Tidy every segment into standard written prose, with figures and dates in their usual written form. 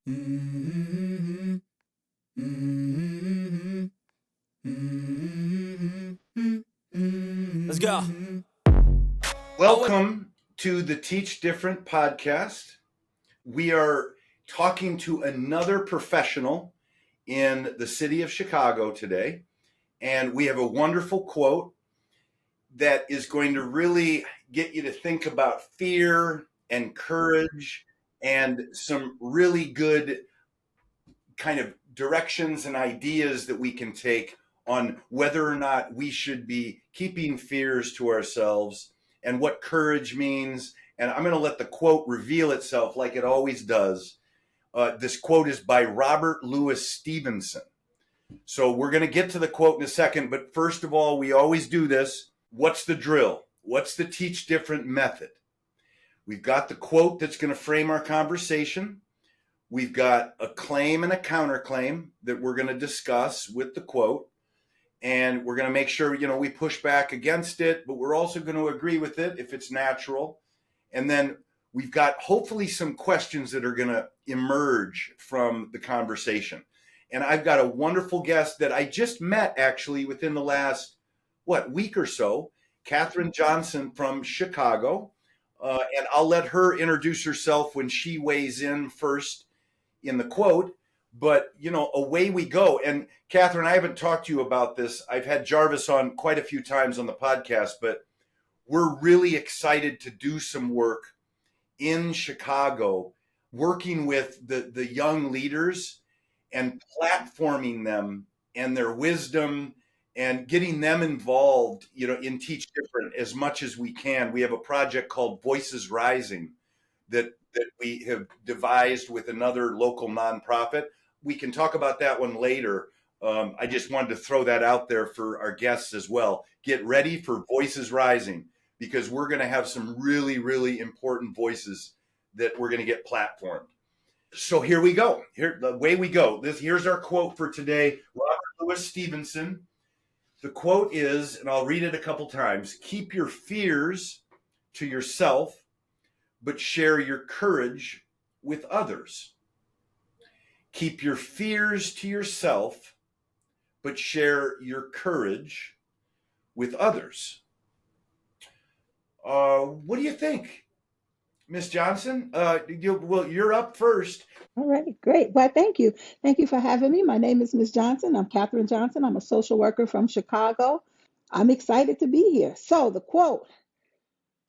Mm-hmm. Mm-hmm. Mm-hmm. Let's go. Welcome to the Teach Different podcast. We are talking to another professional in the city of Chicago today, and we have a wonderful quote that is going to really get you to think about fear and courage and some really good kind of directions and ideas that we can take on whether or not we should be keeping fears to ourselves and what courage means. And I'm going to let the quote reveal itself like it always does. This quote is by Robert Louis Stevenson. So we're going to get to the quote in a second. But first of all, we always do this. What's the drill? What's the Teach Different method? We've got the quote that's going to frame our conversation. We've got a claim and a counterclaim that we're going to discuss with the quote. And we're going to make sure, we push back against it, but we're also going to agree with it if it's natural. And then we've got hopefully some questions that are going to emerge from the conversation. And I've got a wonderful guest that I just met actually within the last, week or so, Cathryn Johnson from Chicago. And I'll let her introduce herself when she weighs in first in the quote. But, away we go. And Cathryn, I haven't talked to you about this. I've had Jarvis on quite a few times on the podcast, but we're really excited to do some work in Chicago, working with the young leaders and platforming them and their wisdom and getting them involved, in Teach Different as much as we can. We have a project called Voices Rising that we have devised with another local nonprofit. We can talk about that one later. I just wanted to throw that out there for our guests as well. Get ready for Voices Rising, because we're going to have some really, really important voices that we're going to get platformed. So here we go. Away we go. Here's our quote for today. Robert Louis Stevenson. The quote is, and I'll read it a couple times: keep your fears to yourself, but share your courage with others. Keep your fears to yourself, but share your courage with others. What do you think, Miss Johnson? You're up first. All right, great. Well, thank you. Thank you for having me. My name is Ms. Johnson. I'm Cathryn Johnson. I'm a social worker from Chicago. I'm excited to be here. So, the quote: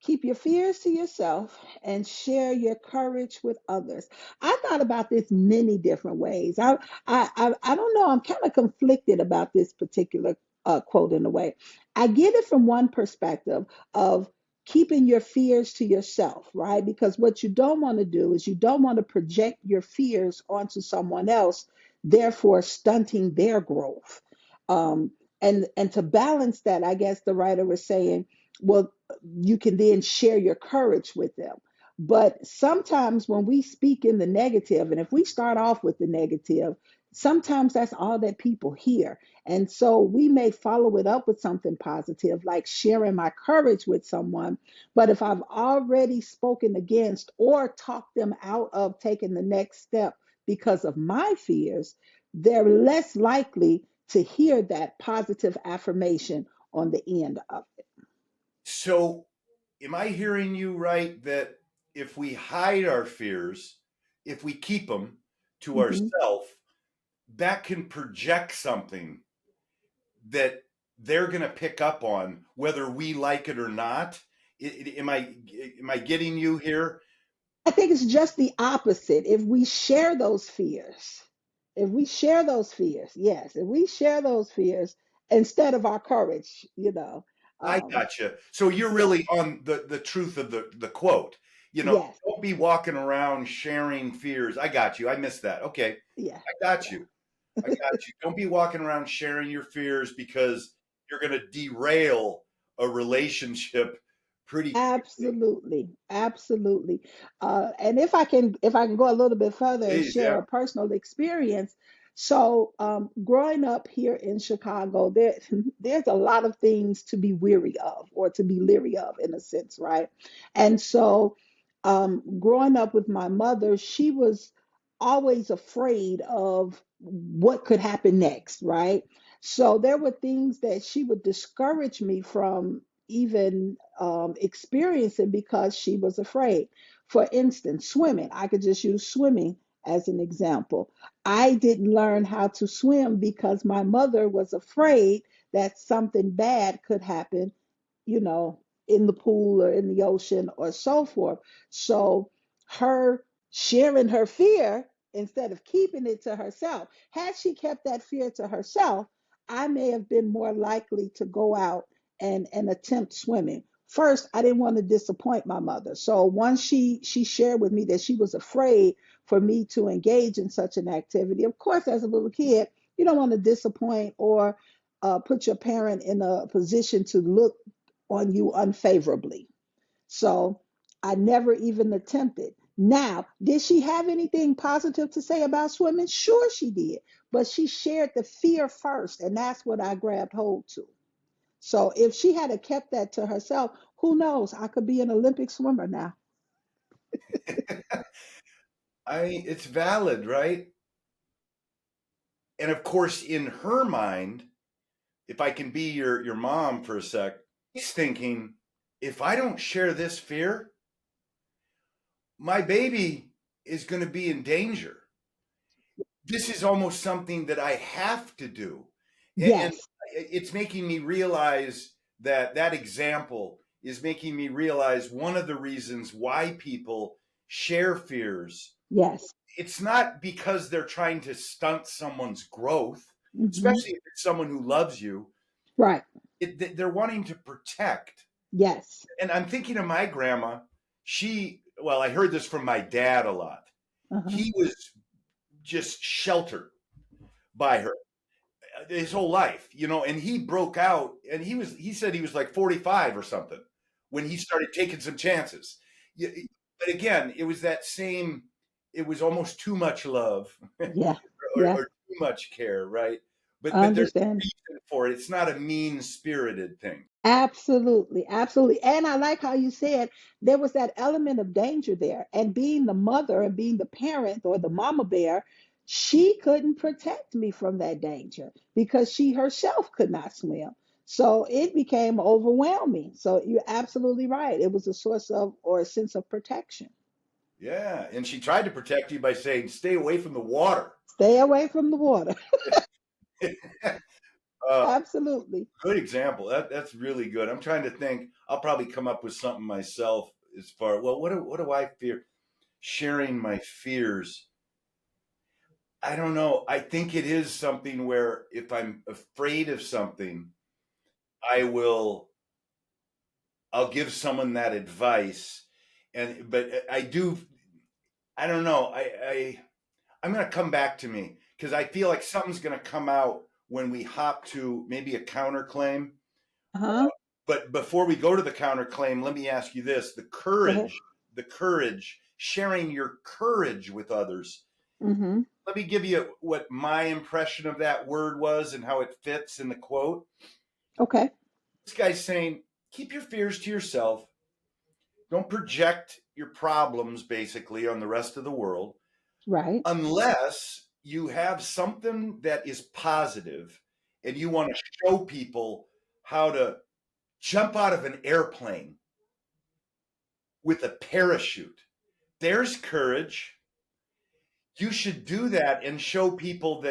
keep your fears to yourself and share your courage with others. I thought about this many different ways. I don't know. I'm kind of conflicted about this particular quote in a way. I get it from one perspective of keeping your fears to yourself, right? Because what you don't want to do is you don't want to project your fears onto someone else, therefore stunting their growth. Um, and to balance that, I guess the writer was saying, well, you can then share your courage with them. But sometimes when we speak in the negative, and if we start off with the negative, sometimes that's all that people hear. And so we may follow it up with something positive, like sharing my courage with someone. But if I've already spoken against or talked them out of taking the next step because of my fears, they're less likely to hear that positive affirmation on the end of it. So, am I hearing you right that if we hide our fears, if we keep them to Mhm. ourselves, that can project something that they're going to pick up on, whether we like it or not? Am I getting you here? I think it's just the opposite. If we share those fears, if we share those fears, yes, if we share those fears instead of our courage, I um, gotcha. So you're yeah, really on the truth of the quote. yes, Don't be walking around sharing fears. I got you. I missed that. Okay. yeah, I got yeah. you. I got you. Don't be walking around sharing your fears, because you're going to derail a relationship pretty quickly. Absolutely, absolutely. And if I can go a little bit further and Please, share yeah. a personal experience. So, growing up here in Chicago, there's a lot of things to be weary of or to be leery of, in a sense, right? And so, growing up with my mother, she was always afraid of what could happen next, right? So there were things that she would discourage me from even experiencing because she was afraid. For instance, swimming. I could just use swimming as an example. I didn't learn how to swim because my mother was afraid that something bad could happen, you know, in the pool or in the ocean or so forth. So her sharing her fear instead of keeping it to herself, had she kept that fear to herself, I may have been more likely to go out and attempt swimming. First, I didn't want to disappoint my mother. So once she shared with me that she was afraid for me to engage in such an activity, of course, as a little kid, you don't want to disappoint or put your parent in a position to look on you unfavorably. So I never even attempted. Now, did she have anything positive to say about swimming? Sure, she did. But she shared the fear first, and that's what I grabbed hold to. So if she had kept that to herself, who knows? I could be an Olympic swimmer now. I mean, it's valid, right? And of course, in her mind, if I can be your mom for a sec, he's thinking, if I don't share this fear, my baby is going to be in danger. This is almost something that I have to do. And Yes, it's making me realize that that example is making me realize one of the reasons why people share fears. yes. It's not because they're trying to stunt someone's growth, Hmm. especially if it's someone who loves you. Right. They're wanting to protect. Yes. And I'm thinking of my grandma. Well, I heard this from my dad a lot. Uh-huh. He was just sheltered by her his whole life, and he broke out, and he said he was like 45 or something when he started taking some chances. But again, it was that same, it was almost too much love Yeah. or Yeah. too much care, right? I But there's a understand. reason for it. It's not a mean spirited thing. Absolutely, absolutely. And I like how you said there was that element of danger there. And being the mother and being the parent or the mama bear, she couldn't protect me from that danger because she herself could not swim. So it became overwhelming. So you're absolutely right. It was a source of or a sense of protection. Yeah, and she tried to protect you by saying, "Stay away from the water." Stay away from the water. uh, Absolutely. Good example. That's really good. I'm trying to think. I'll probably come up with something myself as far. Well, what do I fear? Sharing my fears. I don't know. I think it is something where if I'm afraid of something, I will. I'll give someone that advice, but I do. I don't know. I'm going to come back to me because I feel like something's going to come out when we hop to maybe a counterclaim. Uh-huh. But before we go to the counterclaim, let me ask you this: Go ahead. the courage, sharing your courage with others. Mm-hmm. Let me give you what my impression of that word was and how it fits in the quote. Okay. This guy's saying, keep your fears to yourself. Don't project your problems basically on the rest of the world Right. unless you have something that is positive and you want to show people how to jump out of an airplane with a parachute. There's courage. You should do that and show people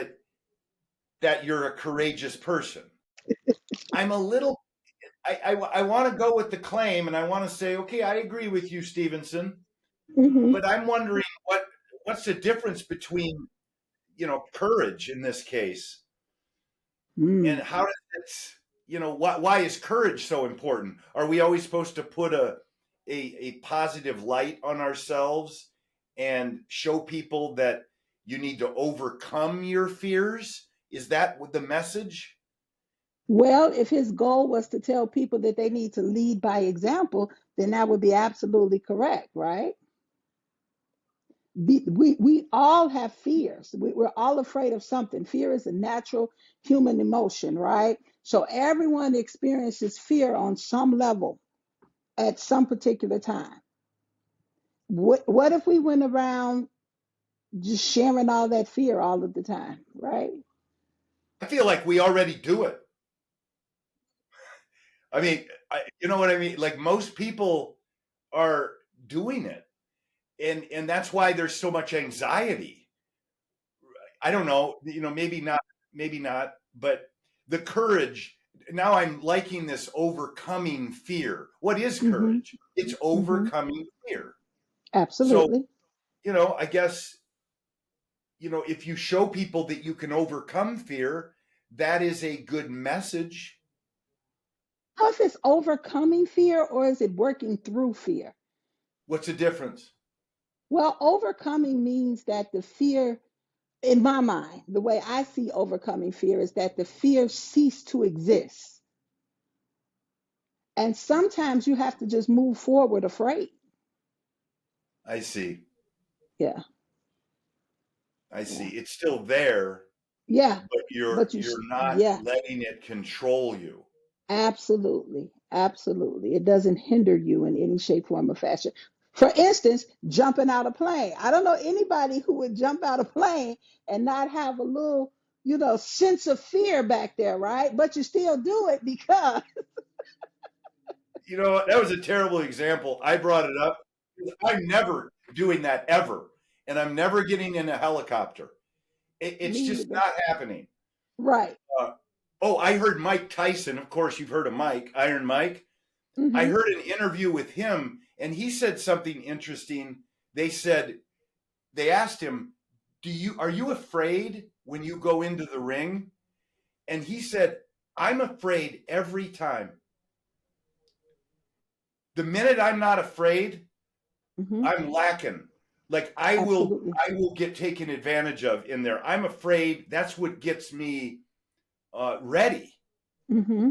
that you're a courageous person. I'm a little I want to go with the claim and I want to say, okay, I agree with you, Stevenson, Mm-hmm. but I'm wondering what's the difference between, courage in this case and Mm. how does it, why is courage so important? Are we always supposed to put a positive light on ourselves and show people that you need to overcome your fears? Is that the message? Well, if his goal was to tell people that they need to lead by example, then that would be absolutely correct, right? We all have fears. We're all afraid of something. Fear is a natural human emotion, right? So everyone experiences fear on some level at some particular time. What if we went around just sharing all that fear all of the time, right? I feel like we already do it. I mean, you know what I mean? Like most people are doing it. And that's why there's so much anxiety. I don't know, maybe not, but the courage. Now I'm liking this overcoming fear. What is Mm-hmm. courage? It's Mm-hmm. overcoming fear. So, Absolutely. I guess, if you show people that you can overcome fear, that is a good message. How if it's overcoming fear or is it working through fear? What's the difference? Well, overcoming means that the fear, in my mind, the way I see overcoming fear is that the fear ceased to exist. And sometimes you have to just move forward afraid. I see. Yeah. I Yeah. see. It's still there, Yeah. but you're But you're not yeah, letting it control you. absolutely. Absolutely. It doesn't hinder you in any shape, form, or fashion. For instance, jumping out of plane. I don't know anybody who would jump out of plane and not have a little, sense of fear back there, right? But you still do it because That was a terrible example. I brought it up because I'm never doing that ever. And I'm never getting in a helicopter. It's me just either. not happening. Right. Uh, oh, I heard Mike Tyson. Of course, you've heard of Mike, Iron Mike. I Mm-hmm. heard an interview with him, and he said something interesting. They asked him, are you afraid when you go into the ring? And he said, I'm afraid every time. The minute I'm not afraid, Mm-hmm. I'm lacking. Like I will Absolutely. I will get taken advantage of in there. I'm afraid that's what gets me ready. Mm-hmm.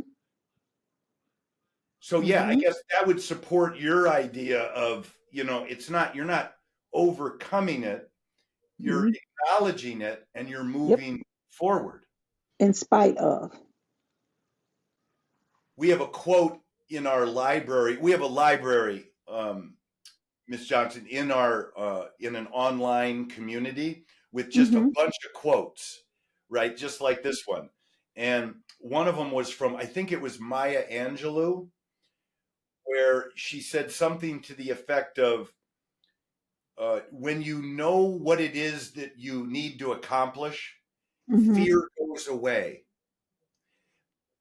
So yeah, I Mm-hmm. guess that would support your idea of, you're not overcoming it, you're Mm-hmm. acknowledging it and you're Yep. moving forward. In spite of. We have a quote in our library. We have a library, Miss Johnson, in an online community with just a Mm-hmm. bunch of quotes, right? Just like this one. And one of them was from, I think it was Maya Angelou, where she said something to the effect of, when you know what it is that you need to accomplish, Mm-hmm. fear goes away.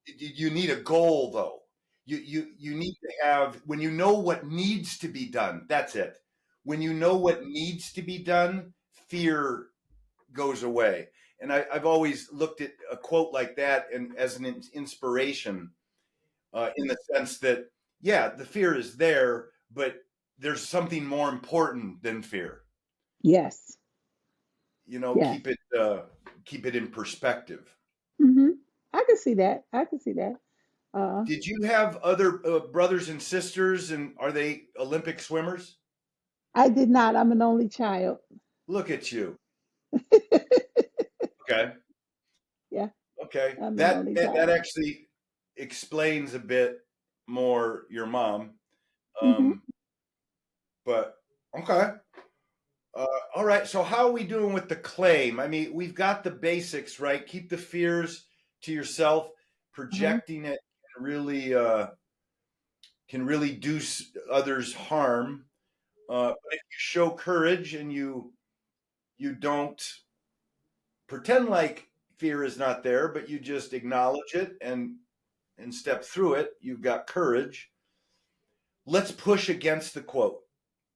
You need a goal, though. You need to have, when you know what needs to be done, that's it. When you know what needs to be done, fear goes away. And I've always looked at a quote like that and as an inspiration, in the sense that, yeah, the fear is there, but there's something more important than fear. Yes. Keep Yes. it in perspective. Mm-hmm. I can see that. I can see that. Uh, Did you have other brothers and sisters, and are they Olympic swimmers? I did not. I'm an only child. Look at you. Okay. Yeah, Okay. I'm an That only that, that child. actually explains a bit more your mom. Mm-hmm. Um, but okay. All right. So how are we doing with the claim? I mean, we've got the basics, right? Keep the fears to yourself. Uh-huh. Projecting it can really do others harm. But if you show courage and you don't pretend like fear is not there, but you just acknowledge it and step through it, you've got courage. Let's push against the quote.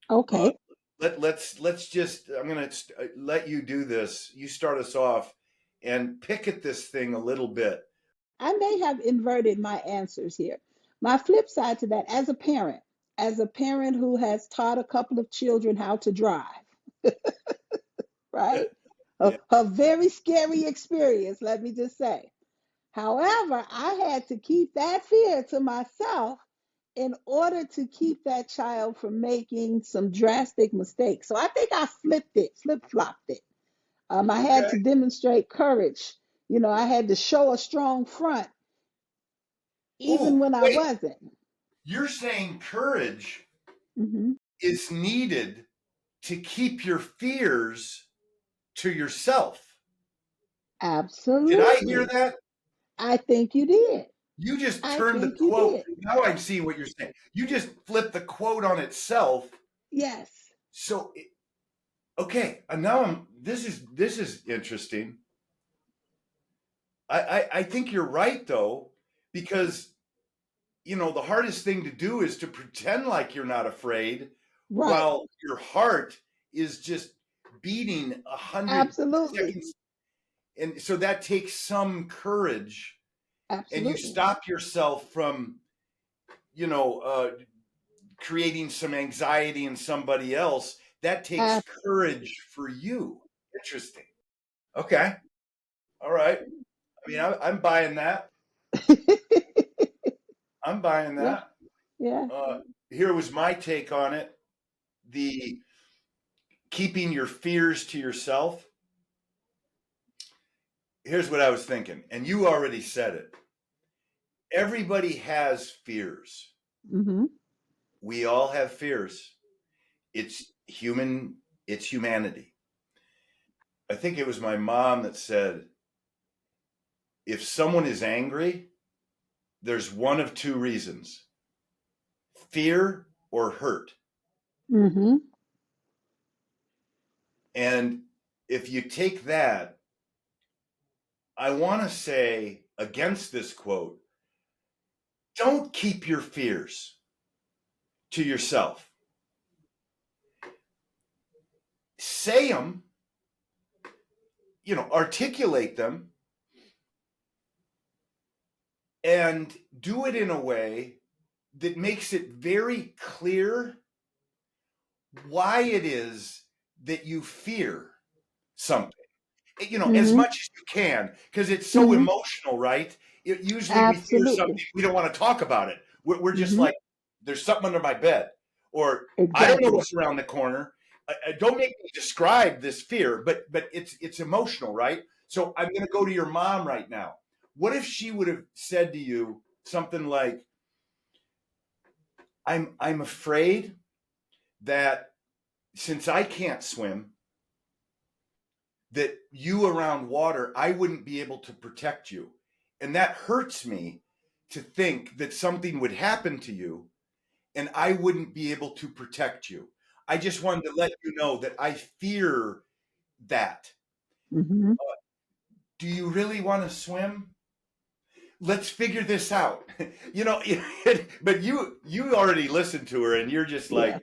Uh, Okay. let's just, I'm going to let you do this. You start us off and pick at this thing a little bit. I may have inverted my answers here. My flip side to that, as a parent who has taught a couple of children how to drive, right? Yeah. A very scary experience, let me just say. However, I had to keep that fear to myself in order to keep that child from making some drastic mistakes. So I think I flip flopped it. I had Okay. to demonstrate courage. I had to show a strong front, even Oh, when I wait. wasn't. You're saying courage Hmm. is needed to keep your fears to yourself. Did I hear Absolutely. that? I think you did. You just I turned the think you quote. did. Now I'm seeing what you're saying. You just flipped the quote on itself. Yes. So, okay, and now this is interesting. I think you're right though, because the hardest thing to do is to pretend like you're not afraid Right. while your heart is just beating 100 Absolutely. seconds. And so that takes some courage, and you Absolutely. stop yourself from, you know, uh, creating some anxiety in somebody else. That takes Ab- courage for you. Interesting. Okay. All right. I mean, I'm buying that. I'm buying yeah. that. Yeah. Uh, Here was my take on it. The keeping your fears to yourself. Here's what I was thinking, and you already said it. Everybody has fears. Mm-hmm. We all have fears. It's human, it's humanity. I think it was my mom that said, if someone is angry, there's one of two reasons: fear or hurt. Mm-hmm. And if you take that, I want to say against this quote, don't keep your fears to yourself. Say them, articulate them, and do it in a way that makes it very clear why it is that you fear something. As Mm-hmm. much as you can, because it's so Mm-hmm. emotional, right? Usually we fear something, Absolutely. we don't want to talk about it. We're just Mm-hmm. like, there's something under my bed, or I don't know Exactly. what's around the corner. Don't make me describe this fear, but it's emotional, right? So I'm going to go to your mom right now. What if she would have said to you something like, I'm afraid that since I can't swim, that you around water, I wouldn't be able to protect you. And that hurts me to think that something would happen to you and I wouldn't be able to protect you. I just wanted to let you know that I fear that. Mm-hmm. Do you really want to swim? Let's figure this out. But you already listened to her and you're just Yeah. like,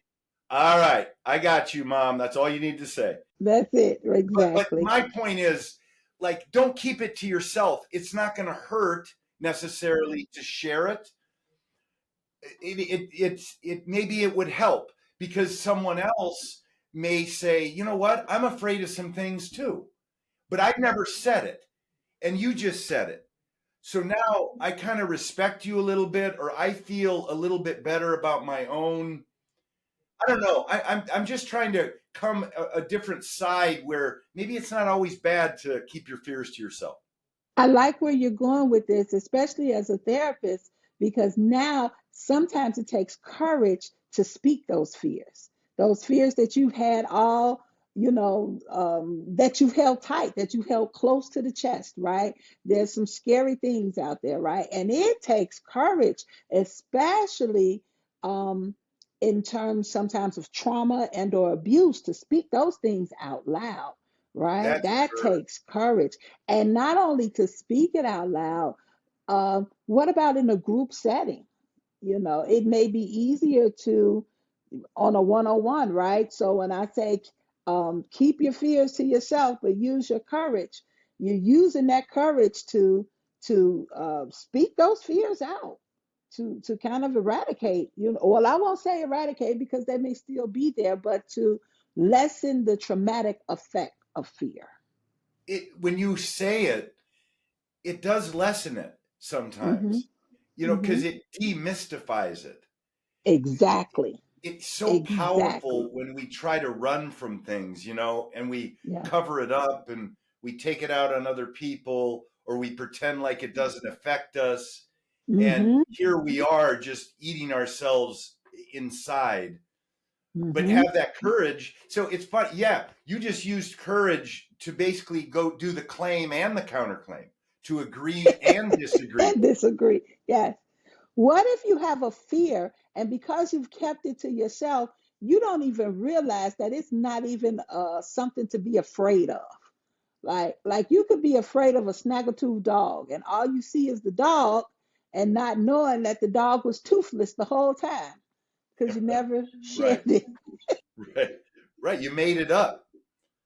all right, I got you, mom. That's all you need to say. That's it. But Exactly. my point is, like, don't keep it to yourself. It's not going to hurt necessarily to share it. It maybe it would help because someone else may say, you know what, I'm afraid of some things too, but I've never said it, and you just said it. So now I kind of respect you a little bit, or I feel a little bit better about my own. I don't know. I'm just trying to come a different side where maybe it's not always bad to keep your fears to yourself. I like where you're going with this, especially as a therapist, because now sometimes it takes courage to speak those fears that you've had all, that you've held tight, that you've held close to the chest, right? There's some scary things out there, right? And it takes courage, especially in terms sometimes of trauma and or abuse, to speak those things out loud, right? That's That courage. takes courage. And not only to speak it out loud, what about in a group setting? It may be easier to on a one-on-one, right? So when I say keep your fears to yourself, but use your courage, you're using that courage to speak those fears out, to kind of eradicate. Well, I won't say eradicate because they may still be there, but to lessen the traumatic effect of fear. When you say it, it does lessen it Hmm. sometimes, Hmm. because it demystifies it. Exactly. It's so Exactly. powerful when we try to run from things, and we Yeah. cover it up and we take it out on other people, or we pretend like it doesn't affect us. And Hmm. here we are just eating ourselves inside, but Hmm. have that courage. So it's fun. Yeah, you just used courage to basically go do the claim and the counterclaim, to agree and disagree. And disagree. Yes. What if you have a fear and because you've kept it to yourself, you don't even realize that it's not even something to be afraid of. Like you could be afraid of a snaggle-tooth dog, and all you see is the dog, and not knowing that the dog was toothless the whole time because you never shared Right, it. right, right. You made it up.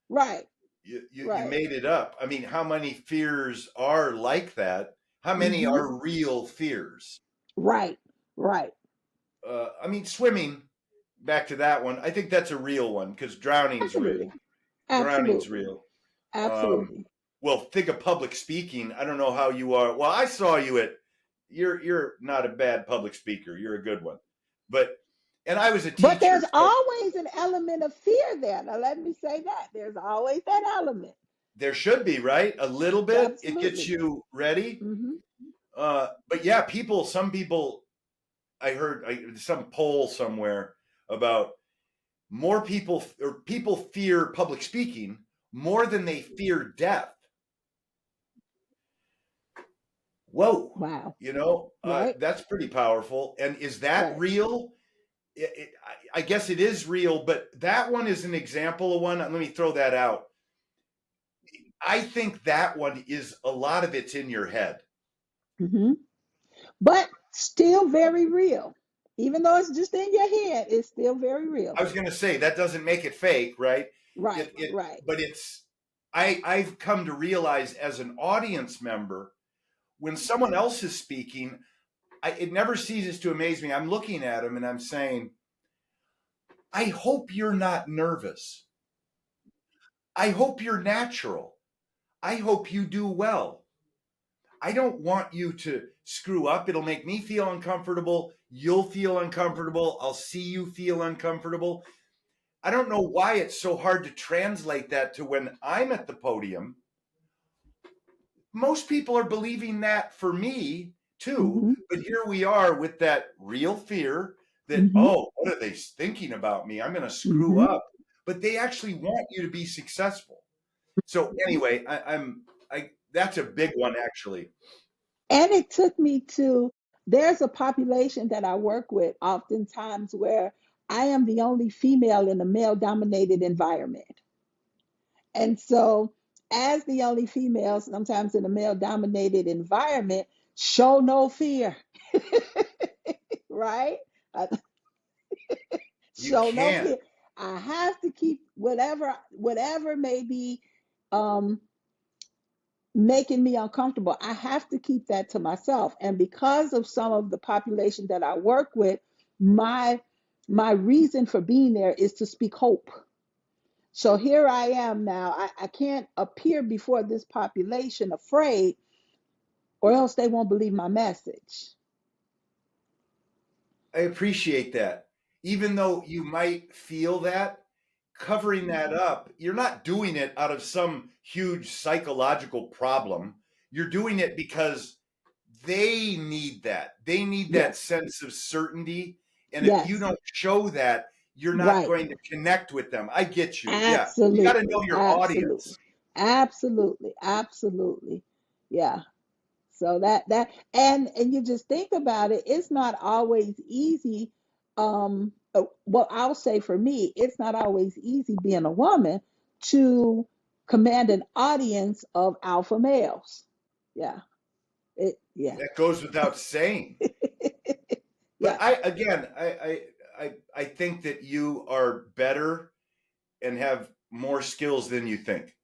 Right, You right. made it up. I mean, how many fears are like that? How many Mm-hmm. are real fears? Right, right. I mean, swimming. Back to that one. I think that's a real one because drowning's real. Absolutely. Drowning's Absolutely. real. Um, Absolutely. well, think of public speaking. I don't know how you are. Well, I saw you at. You're not a bad public speaker. You're a good one, but and I was a But teacher, there's so always an element of fear there. Now, let me say that. There's always that element. there should be, right, a little bit. It gets Absolutely. you ready. Mm-hmm. But yeah, people. Some people. I heard some poll somewhere about more people or people fear public speaking more than they fear death. Whoa, Wow. Right, that's pretty powerful. And is that right. real? I guess it is real, but that one is an example of one. Let me throw that out. I think that one is a lot of it's in your head. Mm-hmm. But still very real. Even though it's just in your head, it's still very real. I was going to say that doesn't make it fake, right? Right, right. But it's. I've come to realize as an audience member when someone else is speaking, it never ceases to amaze me. I'm looking at them and I'm saying, I hope you're not nervous. I hope you're natural. I hope you do well. I don't want you to screw up. It'll make me feel uncomfortable. You'll feel uncomfortable. I'll see you feel uncomfortable. I don't know why it's so hard to translate that to when I'm at the podium. Most people are believing that for me too, Mm-hmm. but here we are with that real fear that, Mm-hmm. oh, what are they thinking about me? I'm going to screw Mm-hmm. up. But they actually want you to be successful. So anyway, I that's a big one actually. And it took me to, there's a population that I work with oftentimes where I am the only female in a male dominated environment. And so, as the only female, sometimes in a male dominated environment, show no fear, right? Uh, You show no can't. fear. I have to keep whatever may be um, making me uncomfortable. I have to keep that to myself. And because of some of the population that I work with, my my reason for being there is to speak hope. So here I am now. I can't appear before this population afraid, or else they won't believe my message. I appreciate that. Even though you might feel that, covering that up, you're not doing it out of some huge psychological problem. You're doing it because they need that. They need that Yes, sense of certainty. And if you yes, don't show that, you're not right. going to connect with them. I get you. Yeah. You got to know Absolutely, your absolutely, audience. absolutely, absolutely. Yeah. So that and you just think about it, it's not always easy. Well, I'll say for me, it's not always easy being a woman to command an audience of alpha males. Yeah. Yeah. That goes without saying. But Yeah. I again, I think that you are better and have more skills than you think.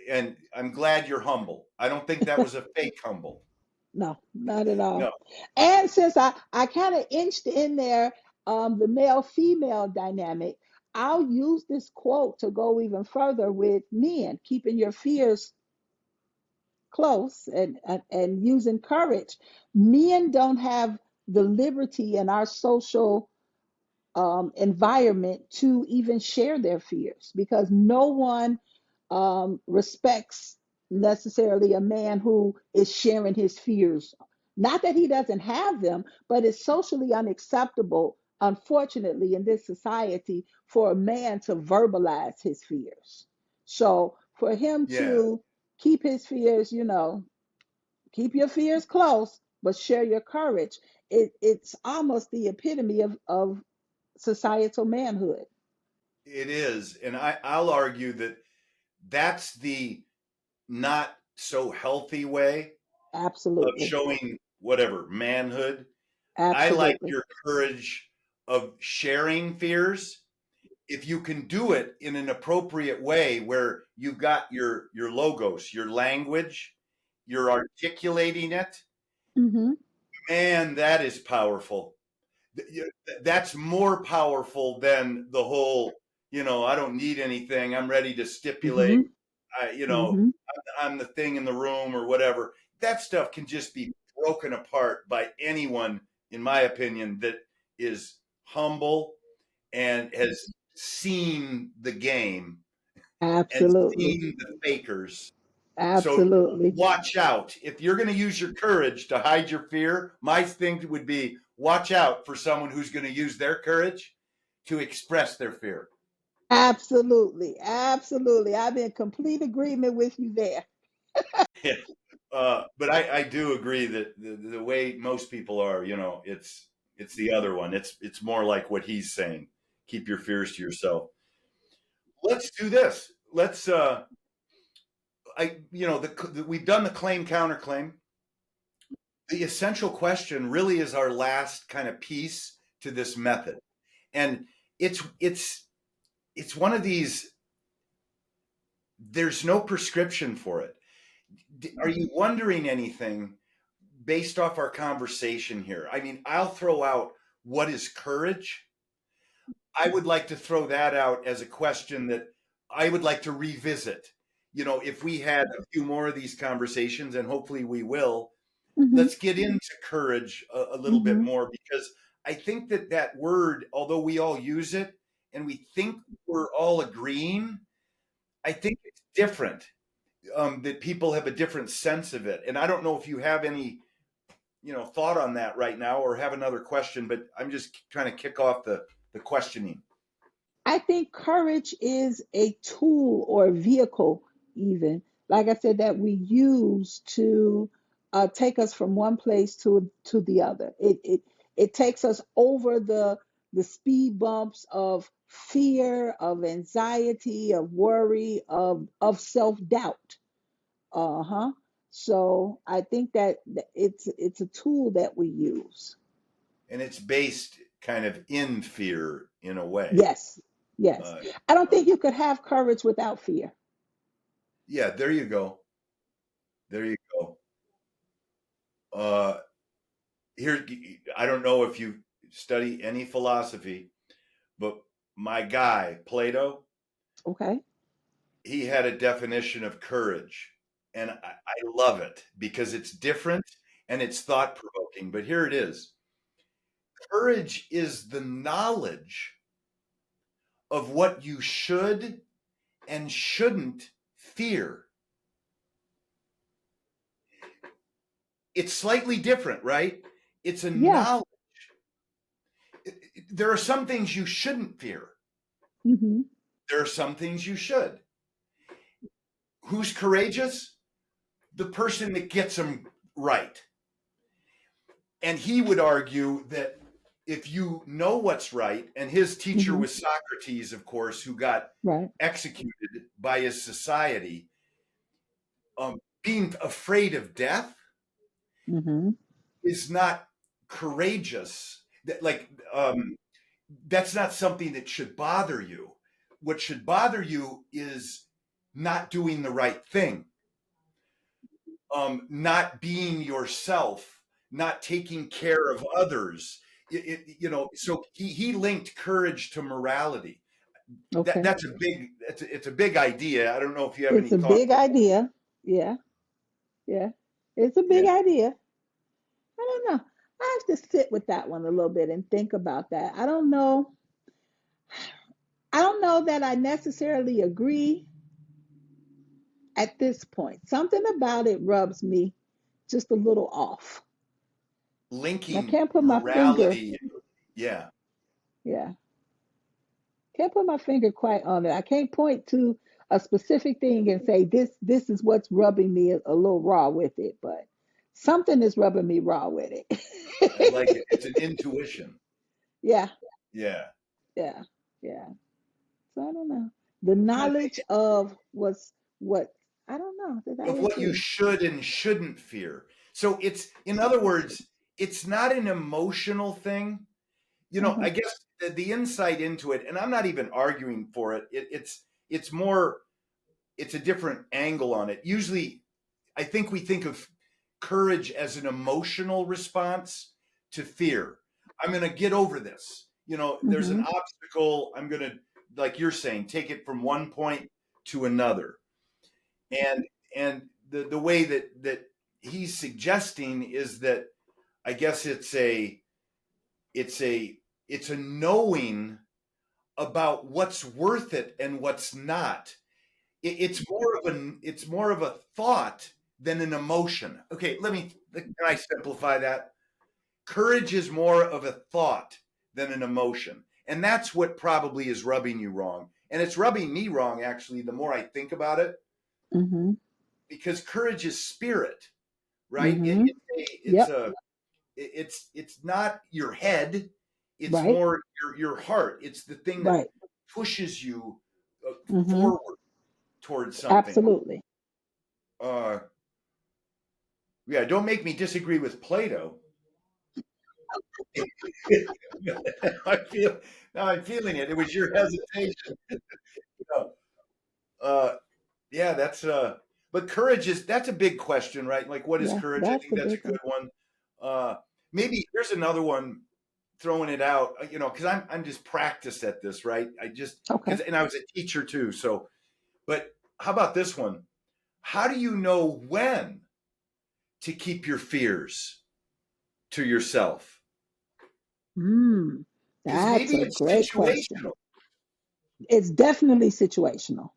And I'm glad you're humble. I don't think that was a fake humble. No, not at all. No, And since I kind of inched in there the male female dynamic, I'll use this quote to go even further with men, keeping your fears close and using courage. Men don't have the liberty in our social environment to even share their fears because no one respects necessarily a man who is sharing his fears. Not that he doesn't have them, but it's socially unacceptable, unfortunately, in this society for a man to verbalize his fears. So For him Yeah, to keep his fears, keep your fears close, but share your courage. It's almost the epitome of societal manhood. it is. And I'll argue that that's the not so healthy way of Absolutely. showing whatever manhood. I like Absolutely. your courage of sharing fears. If you can do it in an appropriate way where you've got your logos, your language, you're articulating it, Mm-hmm. man, that is powerful. That's more powerful than the whole, I don't need anything. I'm ready to stipulate. Mm-hmm. I, you know, Mm-hmm. I'm the thing in the room or whatever. That stuff can just be broken apart by anyone, in my opinion, that is humble and has seen the game and Absolutely. seen the fakers. So Absolutely. watch out. If you're going to use your courage to hide your fear, my thing would be watch out for someone who's going to use their courage to express their fear. Absolutely. Absolutely. I'm in complete agreement with you there. But I do agree that the way most people are, it's the other one. It's more like what he's saying. Keep your fears to yourself. Let's do this. Let's we've done the claim counterclaim. The essential question really is our last kind of piece to this method, and it's one of these. There's no prescription for it. Are you wondering anything based off our conversation here? I mean, I'll throw out what is courage. I would like to throw that out as a question that I would like to revisit. If we had a few more of these conversations, and hopefully we will, Mm-hmm. let's get into courage a little bit Mm-hmm. more, because I think that word, although we all use it and we think we're all agreeing, I think it's different. That people have a different sense of it, and I don't know if you have any thought on that right now or have another question, but I'm just trying to kick off the questioning. I think courage is a tool or a vehicle, even like I said, that we use to take us from one place to the other. It takes us over the speed bumps of fear, of anxiety, of worry, of self doubt. Uh huh. So I think that it's a tool that we use. And it's based kind of in fear in a way. Yes, yes. uh, I don't think you could have courage without fear. yeah, there you go. There you go. uh, Here, I don't know if you study any philosophy, but my guy Plato, Okay. he had a definition of courage, and I love it because it's different and it's thought provoking. But here it is: courage is the knowledge of what you should and shouldn't fear. It's slightly different, right? It's a Yeah. knowledge. There are some things you shouldn't fear. Hmm. There are some things you should. Who's courageous? The person that gets them right. And he would argue that if you know what's right, and his teacher Hmm. was Socrates, of course, who got Right. executed by his society, being afraid of death Hmm. is not courageous. That's not something that should bother you. What should bother you is not doing the right thing, not being yourself, not taking care of others. So he linked courage to morality. Okay. That's a big it's a big idea. I don't know if you have any It's a thoughts big on that. idea. Yeah. Yeah. It's a Yeah, big idea. I don't know. I have to sit with that one a little bit and think about that. I don't know. I don't know that I necessarily agree at this point. Something about it rubs me just a little off. I linking can't put my finger. morality. Yeah, Yeah. Can't put my finger quite on it. I can't point to a specific thing and say this is what's rubbing me a little raw with it, but something is rubbing me raw with I like it. it. It's an intuition. Yeah, Yeah. yeah, yeah. So I don't know. The Kind knowledge of what's what I don't know. of what you should and shouldn't fear. So it's, in other words, it's not an emotional thing. I Uh-huh. guess the insight into it, and I'm not even arguing for it. It's more, it's a different angle on it. Usually, I think we think of courage as an emotional response to fear. I'm going to get over this. There's an Mm-hmm. obstacle. I'm going to, like you're saying, take it from one point to another. And the way that he's suggesting is that, I guess it's a it's a knowing about what's worth it and what's not. It's more of a thought than an emotion. Okay, can I simplify that? Courage is more of a thought than an emotion. And that's what probably is rubbing you wrong. And it's rubbing me wrong, actually, the more I think about it, Mm-hmm. because courage is spirit, right? Mm-hmm. It's Yep. a it's not your head, it's Right. more your heart. It's the thing that Right. pushes you Mm-hmm. forward towards something. Absolutely. Uh, yeah, don't make me disagree with Plato. I feel now I'm feeling it. It was your hesitation. No. Uh, yeah, but courage that's a big question, right? Like, what is Yeah, courage? I that's think the that's a big good one. one. Maybe here's another one, throwing it out, because I'm just practiced at this, right? Okay. And I was a teacher too. So, but how about this one? How do you know when to keep your fears to yourself? Mm, Because that's maybe a it's great question. situational. It's definitely situational.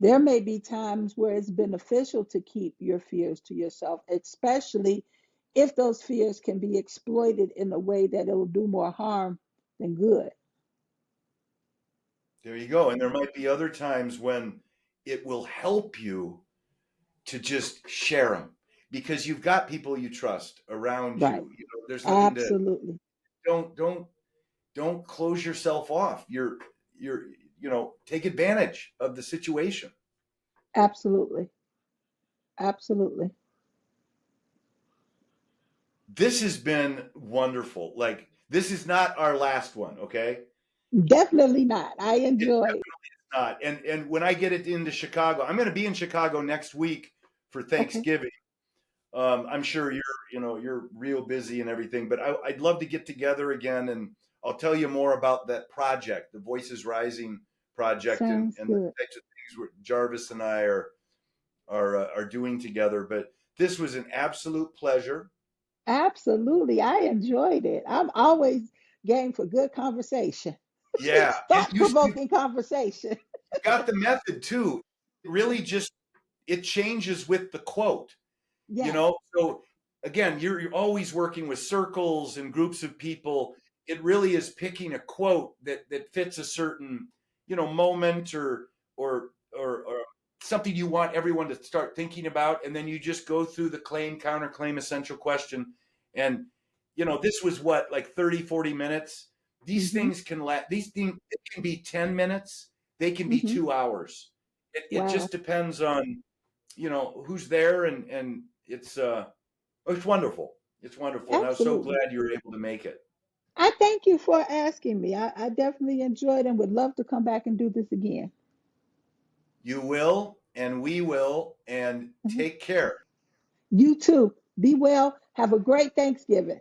There may be times where it's beneficial to keep your fears to yourself, especially if those fears can be exploited in a way that it'll do more harm than good. There you go. And there might be other times when it will help you to just share them because you've got people you trust around Right. you. There's nothing to Absolutely. don't don't don't close yourself off. You're take advantage of the situation. Absolutely. Absolutely. This has been wonderful. Like, this is not our last one, okay? Definitely not. I It's enjoyed. definitely not. And when I get it into Chicago, I'm going to be in Chicago next week for Okay. Thanksgiving. I'm sure you're real busy and everything, but I'd love to get together again, and I'll tell you more about that project, the Voices Rising project, and Sounds the good. types of things where Jarvis and I are doing together. But this was an absolute pleasure. Absolutely. I enjoyed it. I'm always game for good conversation. Yeah, and Thought provoking conversation. you got the method too. It really just it changes with the quote. Yes. So again, you're always working with circles and groups of people. It really is picking a quote that fits a certain moment or something you want everyone to start thinking about, and then you just go through the claim, counterclaim, essential question. And this was what, like 30-40 minutes. These Mm-hmm. things it can be 10 minutes, they can be Mm-hmm. 2 hours. It Wow. just depends on who's there, and it's wonderful. It's wonderful, and I was so Absolutely. glad you were able to make it. I thank you for asking me. I definitely enjoyed and would love to come back and do this again. You will, and we will, and Mhm. take care. You too. Be well. Have a great Thanksgiving.